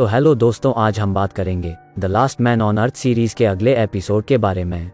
तो हेलो दोस्तों, आज हम बात करेंगे the last man on earth series के अगले एपिसोड के बारे में।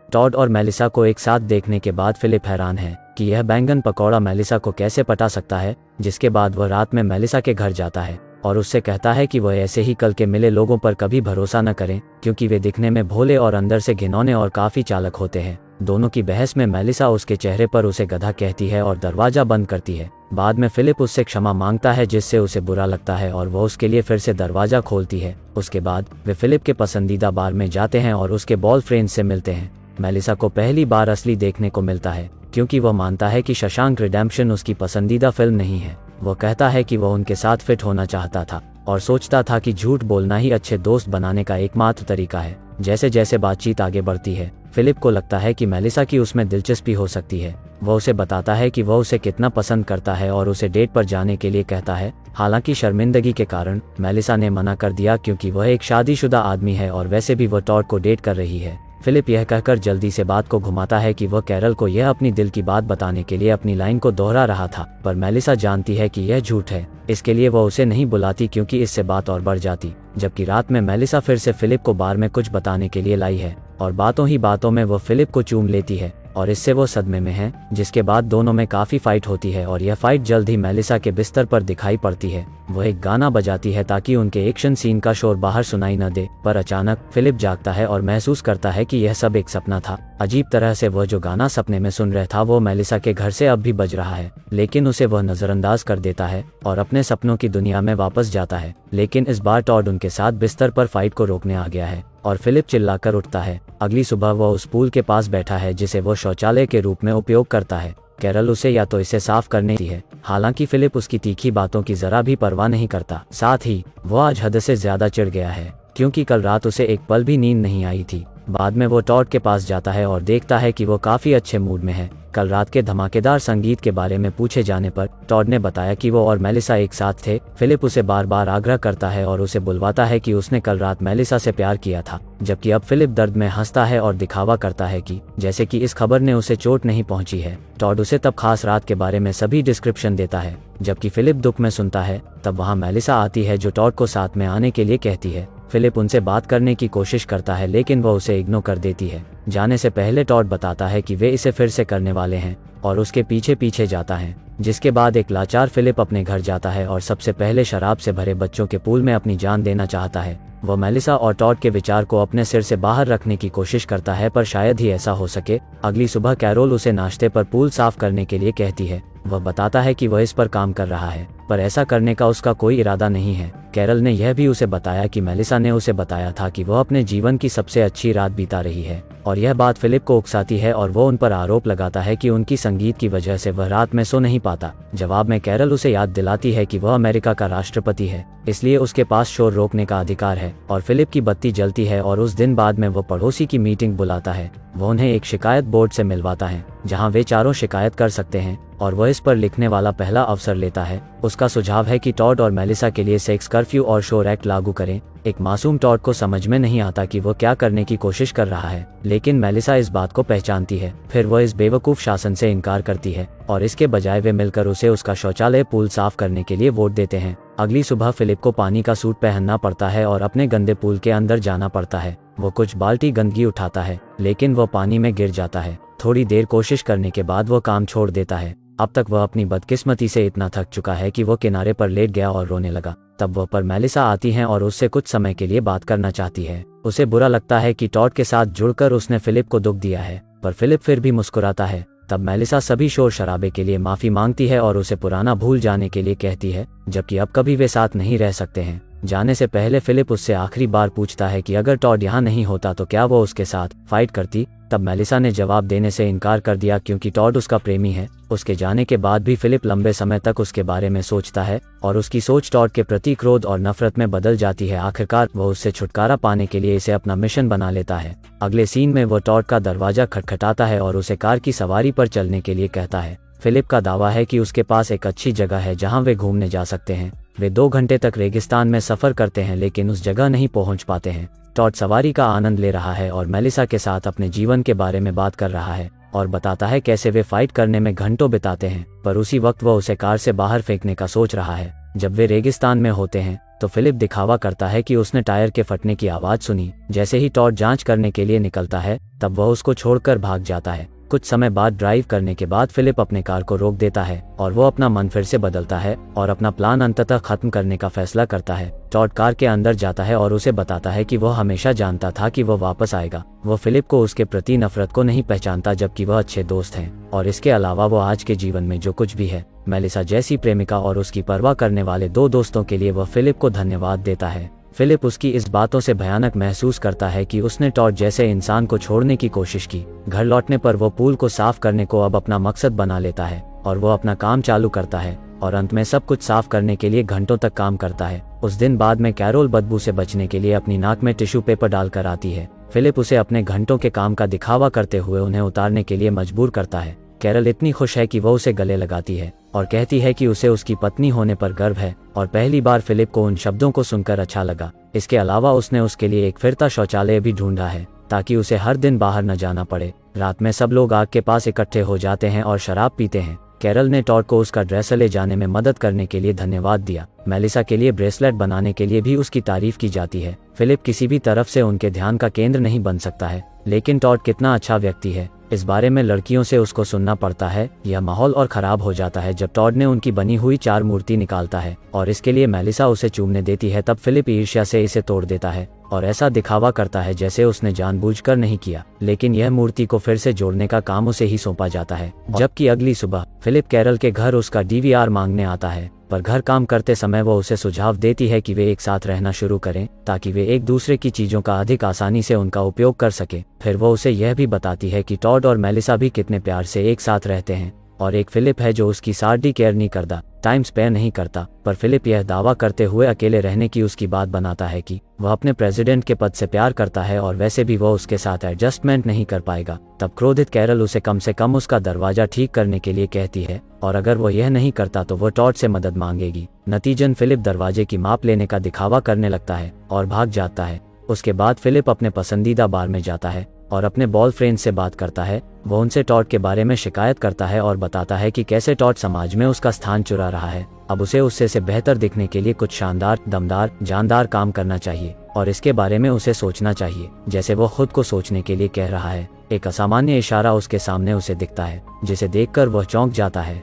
टॉड और मेलिसा को एक साथ देखने के बाद फिलिप हैरान है कि यह बैंगन पकौड़ा मेलिसा को कैसे पटा सकता है। जिसके बाद वह रात में मेलिसा के घर जाता है और उससे कहता है कि वह ऐसे ही कल के मिले लोगों पर कभी भरोसा न करें, क्योंकि वे दिखने में भोले और अंदर से घिनौने और काफी चालाक होते हैं। दोनों की बहस में मेलिसा उसके चेहरे पर उसे गधा कहती है और दरवाजा बंद करती है। बाद में फिलिप उससे क्षमा मांगता है, जिससे उसे बुरा लगता है और वह उसके लिए फिर से दरवाजा खोलती है। उसके बाद वे फिलिप के पसंदीदा बार में जाते हैं और उसके बॉयफ्रेंड से मिलते हैं। मेलिसा को पहली बार असली देखने को मिलता है, क्योंकि वह मानता है कि शशांक रिडेम्पशन उसकी पसंदीदा फिल्म नहीं है। वह कहता है कि वह उनके साथ फिट होना चाहता था और सोचता था कि झूठ बोलना ही अच्छे दोस्त बनाने का एकमात्र तरीका है। जैसे जैसे बातचीत आगे बढ़ती है, फिलिप को लगता है कि मेलिसा की उसमें दिलचस्पी हो सकती है। वह उसे बताता है कि वह उसे कितना पसंद करता है और उसे डेट पर जाने के लिए कहता है। हालांकि शर्मिंदगी के कारण मेलिसा ने मना कर दिया, क्योंकि वह एक शादीशुदा आदमी है और वैसे भी वह टॉड को डेट कर रही है। फिलिप यह कहकर जल्दी से बात को घुमाता है कि वह कैरल को यह अपनी दिल की बात बताने के लिए अपनी लाइन को दोहरा रहा था, पर मेलिसा जानती है कि यह झूठ है। इसके लिए वह उसे नहीं बुलाती, क्योंकि इससे बात और बढ़ जाती। जबकि रात में मेलिसा फिर से फिलिप को बार में कुछ बताने के लिए लाई है और बातों ही बातों में वह फिलिप को चूम लेती है और इससे वो सदमे में है। जिसके बाद दोनों में काफी फाइट होती है और यह फाइट जल्द ही मेलिसा के बिस्तर पर दिखाई पड़ती है। वह एक गाना बजाती है ताकि उनके एक्शन सीन का शोर बाहर सुनाई न दे, पर अचानक फिलिप जागता है और महसूस करता है कि यह सब एक सपना था। अजीब तरह से वह जो गाना सपने में सुन रहा था वो मेलिसा के घर से अब भी बज रहा है, लेकिन उसे वह नजरअंदाज कर देता है और अपने सपनों की दुनिया में वापस जाता है। लेकिन इस बार टॉड उनके साथ बिस्तर पर फाइट को रोकने आ गया है और फिलिप चिल्लाकर उठता है। अगली सुबह वह उस पूल के पास बैठा है जिसे वो शौचालय के रूप में उपयोग करता है। कैरल उसे या तो इसे साफ करने की है, हालांकि फिलिप उसकी तीखी बातों की जरा भी परवाह नहीं करता। साथ ही वो आज हद से ज्यादा चिढ़ गया है, क्योंकि कल रात उसे एक पल भी नींद नहीं आई थी। बाद में वो टॉड के पास जाता है और देखता है कि वो काफी अच्छे मूड में है। कल रात के धमाकेदार संगीत के बारे में पूछे जाने पर टॉड ने बताया कि वो और मेलिसा एक साथ थे। फिलिप उसे बार बार आग्रह करता है और उसे बुलवाता है कि उसने कल रात मेलिसा से प्यार किया था, जबकि अब फिलिप दर्द में हंसता है और दिखावा करता है कि जैसे कि इस खबर ने उसे चोट नहीं पहुंची है। टॉड उसे तब खास रात के बारे में सभी डिस्क्रिप्शन देता है, जबकि फिलिप दुख में सुनता है। तब वहाँ मेलिसा आती है जो टॉड को साथ में आने के लिए कहती है। फिलिप उनसे बात करने की कोशिश करता है, लेकिन वह उसे इग्नोर कर देती है। जाने से पहले टॉड बताता है कि वे इसे फिर से करने वाले हैं और उसके पीछे पीछे जाता है। जिसके बाद एक लाचार फिलिप अपने घर जाता है और सबसे पहले शराब से भरे बच्चों के पूल में अपनी जान देना चाहता है। वह मेलिसा और टॉड के विचार को अपने सिर से बाहर रखने की कोशिश करता है, पर शायद ही ऐसा हो सके। अगली सुबह कैरोल उसे नाश्ते पर पूल साफ करने के लिए कहती है। वह बताता है कि वह इस पर काम कर रहा है, पर ऐसा करने का उसका कोई इरादा नहीं है। कैरल ने यह भी उसे बताया कि मेलिसा ने उसे बताया था कि वह अपने जीवन की सबसे अच्छी रात बिता रही है, और यह बात फिलिप को उकसाती है और वो उन पर आरोप लगाता है कि उनकी संगीत की वजह से वह रात में सो नहीं पाता। जवाब में कैरल उसे याद दिलाती है कि वह अमेरिका का राष्ट्रपति है, इसलिए उसके पास शोर रोकने का अधिकार है। और फिलिप की बत्ती जलती है और उस दिन बाद में वो पड़ोसी की मीटिंग बुलाता है। वह उन्हें एक शिकायत बोर्ड से मिलवाता है जहां वे चारों शिकायत कर सकते हैं, और वह इस पर लिखने वाला पहला अवसर लेता है। उसका सुझाव है कि टॉड और मेलिसा के लिए सेक्स कर्फ्यू और शोर एक्ट लागू करें। एक मासूम टॉड को समझ में नहीं आता कि वो क्या करने की कोशिश कर रहा है, लेकिन मेलिसा इस बात को पहचानती है। फिर वह इस बेवकूफ शासन से इनकार करती है और इसके बजाय वे मिलकर उसे उसका शौचालय पूल साफ करने के लिए वोट देते हैं। अगली सुबह फिलिप को पानी का सूट पहनना पड़ता है और अपने गंदे पूल के अंदर जाना पड़ता है। वो कुछ बाल्टी गंदगी उठाता है, लेकिन वह पानी में गिर जाता है। थोड़ी देर कोशिश करने के बाद वो काम छोड़ देता है। अब तक वह अपनी बदकिस्मती से इतना थक चुका है कि वो किनारे पर लेट गया और रोने लगा। तब वह पर मेलिसा आती हैं और उससे कुछ समय के लिए बात करना चाहती है। उसे बुरा लगता है कि टॉड के साथ जुड़कर उसने फिलिप को दुख दिया है, पर फिलिप फिर भी मुस्कुराता है। तब मेलिसा सभी शोर शराबे के लिए माफी मांगती है और उसे पुराना भूल जाने के लिए कहती है, जबकि अब कभी वे साथ नहीं रह सकते हैं। जाने से पहले फिलिप उससे आखिरी बार पूछता है कि अगर टॉड यहाँ नहीं होता तो क्या वो उसके साथ फाइट करती। तब मेलिसा ने जवाब देने से इनकार कर दिया, क्योंकि टॉड उसका प्रेमी है। उसके जाने के बाद भी फिलिप लंबे समय तक उसके बारे में सोचता है और उसकी सोच टॉड के प्रति क्रोध और नफरत में बदल जाती है। आखिरकार वह उससे छुटकारा पाने के लिए इसे अपना मिशन बना लेता है। अगले सीन में वह टॉड का दरवाजा खटखटाता है और उसे कार की सवारी पर चलने के लिए कहता है। फिलिप का दावा है कि उसके पास एक अच्छी जगह है जहां वे घूमने जा सकते हैं। वे 2 घंटे तक रेगिस्तान में सफर करते हैं, लेकिन उस जगह नहीं पहुंच पाते हैं। टॉड सवारी का आनंद ले रहा है और मेलिसा के साथ अपने जीवन के बारे में बात कर रहा है और बताता है कैसे वे फाइट करने में घंटों बिताते हैं, पर उसी वक्त वह उसे कार से बाहर फेंकने का सोच रहा है। जब वे रेगिस्तान में होते हैं तो फिलिप दिखावा करता है कि उसने टायर के फटने की आवाज़ सुनी। जैसे ही टॉड जांच करने के लिए निकलता है तब वह उसको छोड़कर भाग जाता है। कुछ समय बाद ड्राइव करने के बाद फिलिप अपने कार को रोक देता है और वो अपना मन फिर से बदलता है और अपना प्लान अंततः खत्म करने का फैसला करता है। टॉड कार के अंदर जाता है और उसे बताता है कि वह हमेशा जानता था कि वह वापस आएगा। वो फिलिप को उसके प्रति नफरत को नहीं पहचानता, जबकि वह अच्छे दोस्त हैं और इसके अलावा वो आज के जीवन में जो कुछ भी है, मेलिसा जैसी प्रेमिका और उसकी परवाह करने वाले 2 दोस्तों के लिए वह फिलिप को धन्यवाद देता है। फिलिप उसकी इस बातों से भयानक महसूस करता है कि उसने टॉड जैसे इंसान को छोड़ने की कोशिश की। घर लौटने पर वो पूल को साफ करने को अब अपना मकसद बना लेता है और वो अपना काम चालू करता है और अंत में सब कुछ साफ करने के लिए घंटों तक काम करता है। उस दिन बाद में कैरोल बदबू से बचने के लिए अपनी नाक में टिश्यू पेपर डालकर आती है। फिलिप उसे अपने घंटों के काम का दिखावा करते हुए उन्हें उतारने के लिए मजबूर करता है। कैरल इतनी खुश है कि वो उसे गले लगाती है और कहती है कि उसे उसकी पत्नी होने पर गर्व है और पहली बार फिलिप को उन शब्दों को सुनकर अच्छा लगा। इसके अलावा उसने उसके लिए एक फिरता शौचालय भी ढूंढा है ताकि उसे हर दिन बाहर न जाना पड़े। रात में सब लोग आग के पास इकट्ठे हो जाते हैं और शराब पीते हैं। कैरल ने टॉड को उसका ड्रेस ले जाने में मदद करने के लिए धन्यवाद दिया। मेलिसा के लिए ब्रेसलेट बनाने के लिए भी उसकी तारीफ की जाती है। फिलिप किसी भी तरफ से उनके ध्यान का केंद्र नहीं बन सकता है, लेकिन टॉड कितना अच्छा व्यक्ति है इस बारे में लड़कियों से उसको सुनना पड़ता है। यह माहौल और खराब हो जाता है जब टॉड ने उनकी बनी हुई 4 मूर्ति निकालता है और इसके लिए मेलिसा उसे चूमने देती है। तब फिलिप ईर्ष्या से इसे तोड़ देता है और ऐसा दिखावा करता है जैसे उसने जानबूझकर नहीं किया, लेकिन यह मूर्ति को फिर से जोड़ने का काम उसे ही सौंपा जाता है। जबकि अगली सुबह फिलिप कैरल के घर उसका डीवीआर मांगने आता है, पर घर काम करते समय वो उसे सुझाव देती है कि वे एक साथ रहना शुरू करें ताकि वे एक दूसरे की चीजों का अधिक आसानी से उनका उपयोग कर सके। फिर वो उसे यह भी बताती है कि टॉड और मेलिसा भी कितने प्यार से एक साथ रहते हैं और एक फिलिप है जो उसकी सारी केयर नहीं करता, टाइम स्पेयर नहीं करता। पर फिलिप यह दावा करते हुए अकेले रहने की उसकी बात बनाता है कि वह अपने प्रेसिडेंट के पद से प्यार करता है और वैसे भी वह उसके साथ एडजस्टमेंट नहीं कर पाएगा। तब क्रोधित कैरल उसे कम से कम उसका दरवाजा ठीक करने के लिए कहती है और अगर वो यह नहीं करता तो वो टॉड से मदद मांगेगी। नतीजन फिलिप दरवाजे की माप लेने का दिखावा करने लगता है और भाग जाता है। उसके बाद फिलिप अपने पसंदीदा बार में जाता है और अपने बॉयफ्रेंड से बात करता है। वो उनसे टॉड के बारे में शिकायत करता है और बताता है कि कैसे टॉड समाज में उसका स्थान चुरा रहा है। अब उसे उससे से बेहतर दिखने के लिए कुछ शानदार, दमदार, जानदार काम करना चाहिए और इसके बारे में उसे सोचना चाहिए जैसे वो खुद को सोचने के लिए कह रहा है। एक असामान्य इशारा उसके सामने उसे दिखता है जिसे देखकर वह चौंक जाता है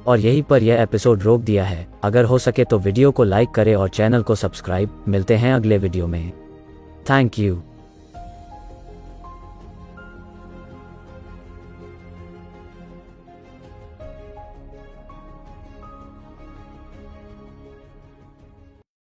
और यहीं पर यह एपिसोड रोक दिया है। अगर हो सके तो वीडियो को लाइक करें और चैनल को सब्सक्राइब। मिलते हैं अगले वीडियो में। Thank you.